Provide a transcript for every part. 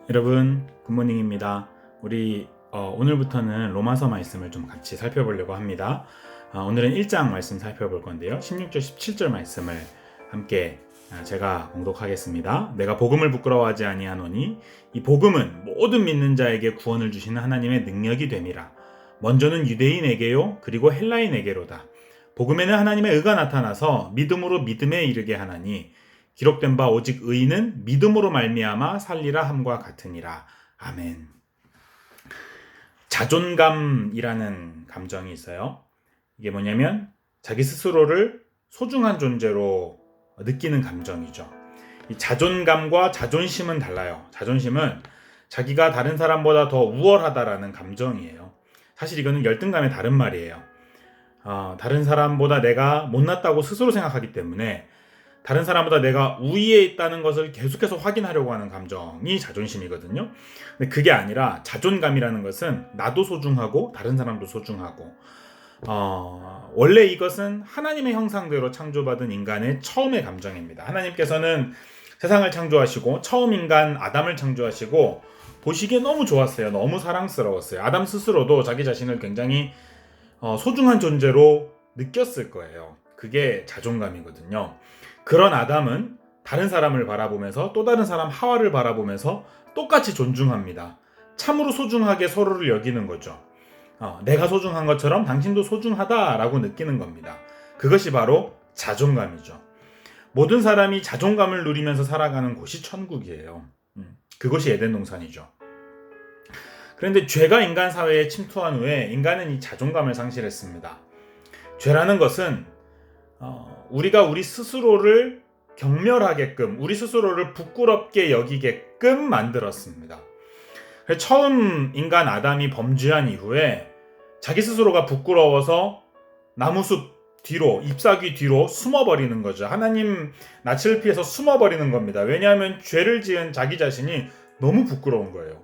여러분 굿모닝입니다. 우리 오늘부터는 로마서 말씀을 좀 같이 살펴보려고 합니다. 오늘은 1장 말씀 살펴볼 건데요. 16절 17절 말씀을 함께 제가 봉독하겠습니다. 내가 복음을 부끄러워하지 아니하노니 이 복음은 모든 믿는 자에게 구원을 주시는 하나님의 능력이 됨이라. 먼저는 유대인에게요 그리고 헬라인에게로다. 복음에는 하나님의 의가 나타나서 믿음으로 믿음에 이르게 하나니 기록된 바 오직 의인은 믿음으로 말미암아 살리라 함과 같으니라. 아멘. 자존감이라는 감정이 있어요. 이게 뭐냐면 자기 스스로를 소중한 존재로 느끼는 감정이죠. 이 자존감과 자존심은 달라요. 자존심은 자기가 다른 사람보다 더 우월하다라는 감정이에요. 사실 이거는 열등감의 다른 말이에요. 다른 사람보다 내가 못났다고 스스로 생각하기 때문에 다른 사람보다 내가 우위에 있다는 것을 계속해서 확인하려고 하는 감정이 자존심이거든요. 근데 그게 아니라 자존감이라는 것은 나도 소중하고 다른 사람도 소중하고 원래 이것은 하나님의 형상대로 창조받은 인간의 처음의 감정입니다. 하나님께서는 세상을 창조하시고 처음 인간 아담을 창조하시고 보시기에 너무 좋았어요. 너무 사랑스러웠어요. 아담 스스로도 자기 자신을 굉장히 소중한 존재로 느꼈을 거예요. 그게 자존감이거든요. 그런 아담은 다른 사람을 바라보면서 또 다른 사람 하와를 바라보면서 똑같이 존중합니다. 참으로 소중하게 서로를 여기는 거죠. 내가 소중한 것처럼 당신도 소중하다라고 느끼는 겁니다. 그것이 바로 자존감이죠. 모든 사람이 자존감을 누리면서 살아가는 곳이 천국이에요. 그것이 에덴 동산이죠. 그런데 죄가 인간 사회에 침투한 후에 인간은 이 자존감을 상실했습니다. 죄라는 것은 우리가 우리 스스로를 경멸하게끔, 우리 스스로를 부끄럽게 여기게끔 만들었습니다. 처음 인간 아담이 범죄한 이후에 자기 스스로가 부끄러워서 나무숲 뒤로, 잎사귀 뒤로 숨어버리는 거죠. 하나님 낯을 피해서 숨어버리는 겁니다. 왜냐하면 죄를 지은 자기 자신이 너무 부끄러운 거예요.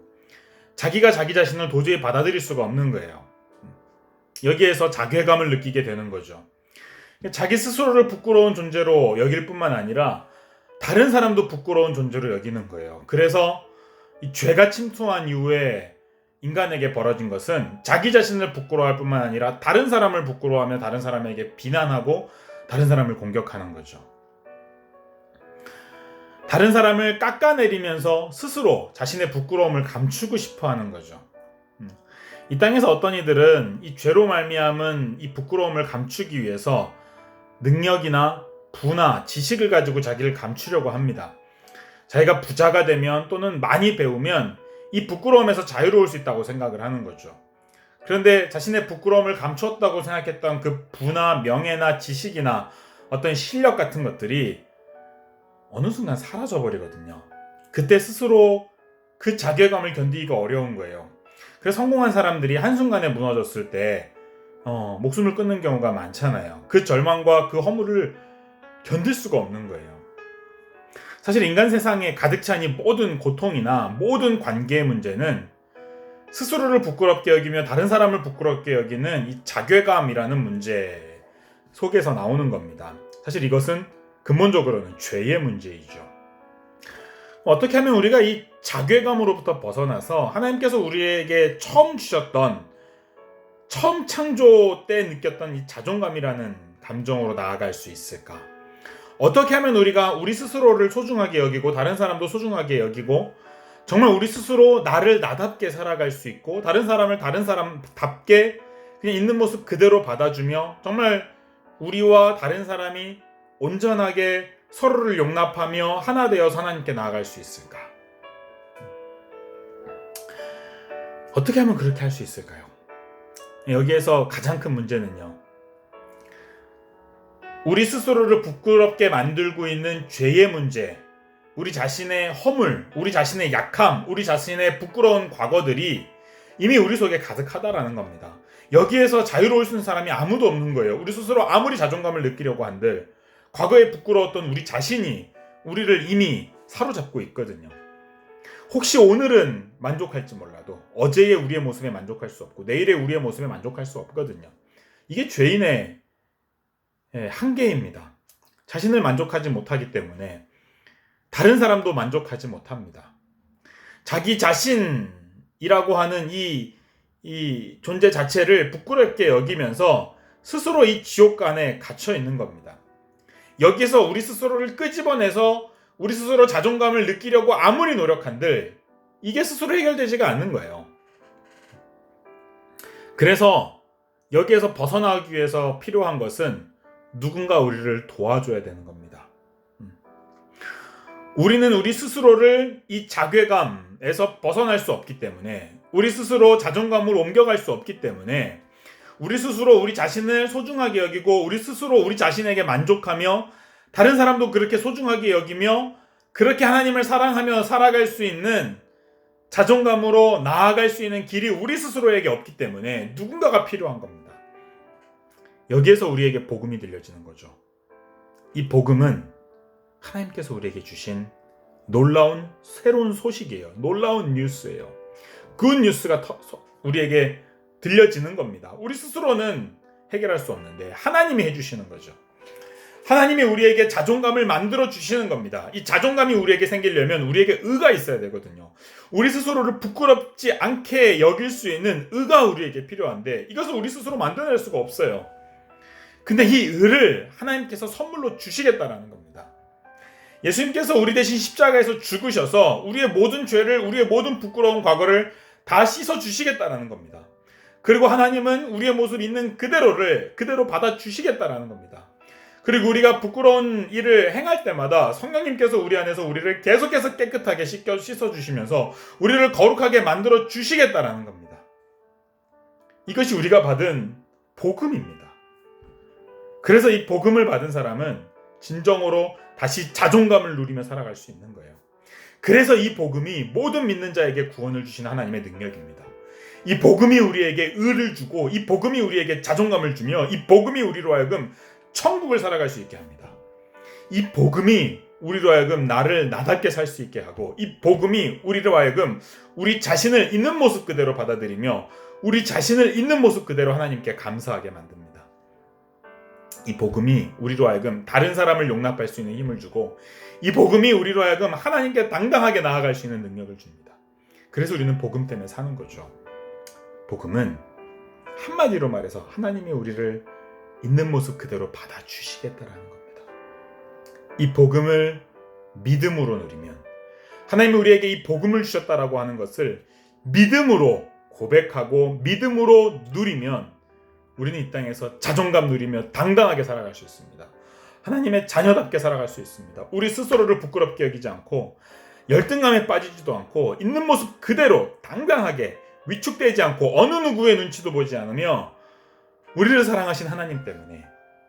자기가 자기 자신을 도저히 받아들일 수가 없는 거예요. 여기에서 자괴감을 느끼게 되는 거죠. 자기 스스로를 부끄러운 존재로 여길 뿐만 아니라 다른 사람도 부끄러운 존재로 여기는 거예요. 그래서 이 죄가 침투한 이후에 인간에게 벌어진 것은 자기 자신을 부끄러워할 뿐만 아니라 다른 사람을 부끄러워하며 다른 사람에게 비난하고 다른 사람을 공격하는 거죠. 다른 사람을 깎아내리면서 스스로 자신의 부끄러움을 감추고 싶어 하는 거죠. 이 땅에서 어떤 이들은 이 죄로 말미암은 이 부끄러움을 감추기 위해서 능력이나 부나 지식을 가지고 자기를 감추려고 합니다. 자기가 부자가 되면 또는 많이 배우면 이 부끄러움에서 자유로울 수 있다고 생각을 하는 거죠. 그런데 자신의 부끄러움을 감추었다고 생각했던 그 부나 명예나 지식이나 어떤 실력 같은 것들이 어느 순간 사라져버리거든요. 그때 스스로 그 자괴감을 견디기가 어려운 거예요. 그래서 성공한 사람들이 한순간에 무너졌을 때 목숨을 끊는 경우가 많잖아요. 그 절망과 그 허물을 견딜 수가 없는 거예요. 사실 인간 세상에 가득 찬 이 모든 고통이나 모든 관계의 문제는 스스로를 부끄럽게 여기며 다른 사람을 부끄럽게 여기는 이 자괴감이라는 문제 속에서 나오는 겁니다. 사실 이것은 근본적으로는 죄의 문제이죠. 어떻게 하면 우리가 이 자괴감으로부터 벗어나서 하나님께서 우리에게 처음 주셨던, 처음 창조 때 느꼈던 이 자존감이라는 감정으로 나아갈 수 있을까? 어떻게 하면 우리가 우리 스스로를 소중하게 여기고 다른 사람도 소중하게 여기고 정말 우리 스스로 나를 나답게 살아갈 수 있고 다른 사람을 다른 사람답게 그냥 있는 모습 그대로 받아주며 정말 우리와 다른 사람이 온전하게 서로를 용납하며 하나 되어서 하나님께 나아갈 수 있을까? 어떻게 하면 그렇게 할 수 있을까요? 여기에서 가장 큰 문제는요, 우리 스스로를 부끄럽게 만들고 있는 죄의 문제, 우리 자신의 허물, 우리 자신의 약함, 우리 자신의 부끄러운 과거들이 이미 우리 속에 가득하다라는 겁니다. 여기에서 자유로울 수 있는 사람이 아무도 없는 거예요. 우리 스스로 아무리 자존감을 느끼려고 한들 과거에 부끄러웠던 우리 자신이 우리를 이미 사로잡고 있거든요. 혹시 오늘은 만족할지 몰라도 어제의 우리의 모습에 만족할 수 없고 내일의 우리의 모습에 만족할 수 없거든요. 이게 죄인의 한계입니다. 자신을 만족하지 못하기 때문에 다른 사람도 만족하지 못합니다. 자기 자신이라고 하는 이 존재 자체를 부끄럽게 여기면서 스스로 이 지옥 안에 갇혀 있는 겁니다. 여기서 우리 스스로를 끄집어내서 우리 스스로 자존감을 느끼려고 아무리 노력한들 이게 스스로 해결되지가 않는 거예요. 그래서 여기에서 벗어나기 위해서 필요한 것은 누군가 우리를 도와줘야 되는 겁니다. 우리는 우리 스스로를 이 자괴감에서 벗어날 수 없기 때문에, 우리 스스로 자존감을 옮겨갈 수 없기 때문에, 우리 스스로 우리 자신을 소중하게 여기고 우리 스스로 우리 자신에게 만족하며 다른 사람도 그렇게 소중하게 여기며 그렇게 하나님을 사랑하며 살아갈 수 있는 자존감으로 나아갈 수 있는 길이 우리 스스로에게 없기 때문에 누군가가 필요한 겁니다. 여기에서 우리에게 복음이 들려지는 거죠. 이 복음은 하나님께서 우리에게 주신 놀라운 새로운 소식이에요. 놀라운 뉴스예요. 그 뉴스가 우리에게 들려지는 겁니다. 우리 스스로는 해결할 수 없는데 하나님이 해주시는 거죠. 하나님이 우리에게 자존감을 만들어 주시는 겁니다. 이 자존감이 우리에게 생기려면 우리에게 의가 있어야 되거든요. 우리 스스로를 부끄럽지 않게 여길 수 있는 의가 우리에게 필요한데 이것을 우리 스스로 만들어낼 수가 없어요. 근데 이 의를 하나님께서 선물로 주시겠다라는 겁니다. 예수님께서 우리 대신 십자가에서 죽으셔서 우리의 모든 죄를, 우리의 모든 부끄러운 과거를 다 씻어 주시겠다라는 겁니다. 그리고 하나님은 우리의 모습 있는 그대로를 그대로 받아 주시겠다라는 겁니다. 그리고 우리가 부끄러운 일을 행할 때마다 성령님께서 우리 안에서 우리를 계속해서 깨끗하게 씻어주시면서 우리를 거룩하게 만들어 주시겠다라는 겁니다. 이것이 우리가 받은 복음입니다. 그래서 이 복음을 받은 사람은 진정으로 다시 자존감을 누리며 살아갈 수 있는 거예요. 그래서 이 복음이 모든 믿는 자에게 구원을 주시는 하나님의 능력입니다. 이 복음이 우리에게 의를 주고 이 복음이 우리에게 자존감을 주며 이 복음이 우리로 하여금 천국을 살아갈 수 있게 합니다. 이 복음이 우리로 하여금 나를 나답게 살 수 있게 하고 이 복음이 우리로 하여금 우리 자신을 있는 모습 그대로 받아들이며 우리 자신을 있는 모습 그대로 하나님께 감사하게 만듭니다. 이 복음이 우리로 하여금 다른 사람을 용납할 수 있는 힘을 주고 이 복음이 우리로 하여금 하나님께 당당하게 나아갈 수 있는 능력을 줍니다. 그래서 우리는 복음 때문에 사는 거죠. 복음은 한마디로 말해서 하나님이 우리를 있는 모습 그대로 받아주시겠다라는 겁니다. 이 복음을 믿음으로 누리면 하나님이 우리에게 이 복음을 주셨다라고 하는 것을 믿음으로 고백하고 믿음으로 누리면 우리는 이 땅에서 자존감 누리며 당당하게 살아갈 수 있습니다. 하나님의 자녀답게 살아갈 수 있습니다. 우리 스스로를 부끄럽게 여기지 않고 열등감에 빠지지도 않고 있는 모습 그대로 당당하게 위축되지 않고 어느 누구의 눈치도 보지 않으며 우리를 사랑하신 하나님 때문에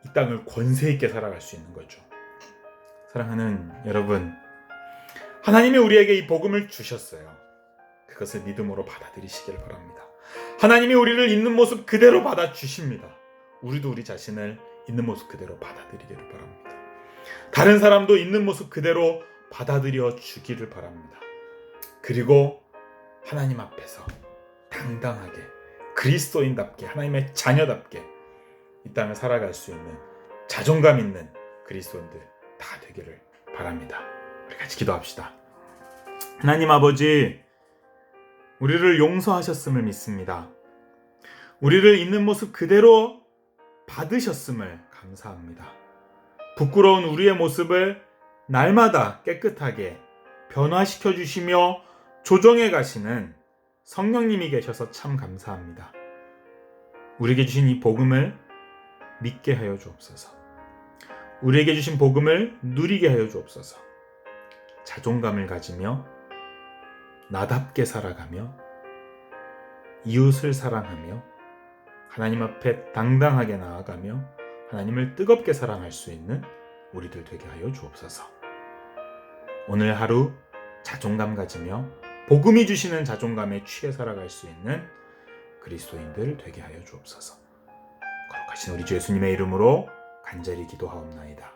이 땅을 권세 있게 살아갈 수 있는 거죠. 사랑하는 여러분, 하나님이 우리에게 이 복음을 주셨어요. 그것을 믿음으로 받아들이시길 바랍니다. 하나님이 우리를 있는 모습 그대로 받아주십니다. 우리도 우리 자신을 있는 모습 그대로 받아들이기를 바랍니다. 다른 사람도 있는 모습 그대로 받아들여 주기를 바랍니다. 그리고 하나님 앞에서 당당하게 그리스도인답게 하나님의 자녀답게 이 땅을 살아갈 수 있는 자존감 있는 그리스도인들 다 되기를 바랍니다. 우리 같이 기도합시다. 하나님 아버지, 우리를 용서하셨음을 믿습니다. 우리를 있는 모습 그대로 받으셨음을 감사합니다. 부끄러운 우리의 모습을 날마다 깨끗하게 변화시켜 주시며 조정해 가시는 성령님이 계셔서 참 감사합니다. 우리에게 주신 이 복음을 믿게 하여 주옵소서. 우리에게 주신 복음을 누리게 하여 주옵소서. 자존감을 가지며 나답게 살아가며 이웃을 사랑하며 하나님 앞에 당당하게 나아가며 하나님을 뜨겁게 사랑할 수 있는 우리들 되게 하여 주옵소서. 오늘 하루 자존감 가지며 복음이 주시는 자존감에 취해 살아갈 수 있는 그리스도인들 되게 하여 주옵소서. 거룩하신 우리 주 예수님의 이름으로 간절히 기도하옵나이다.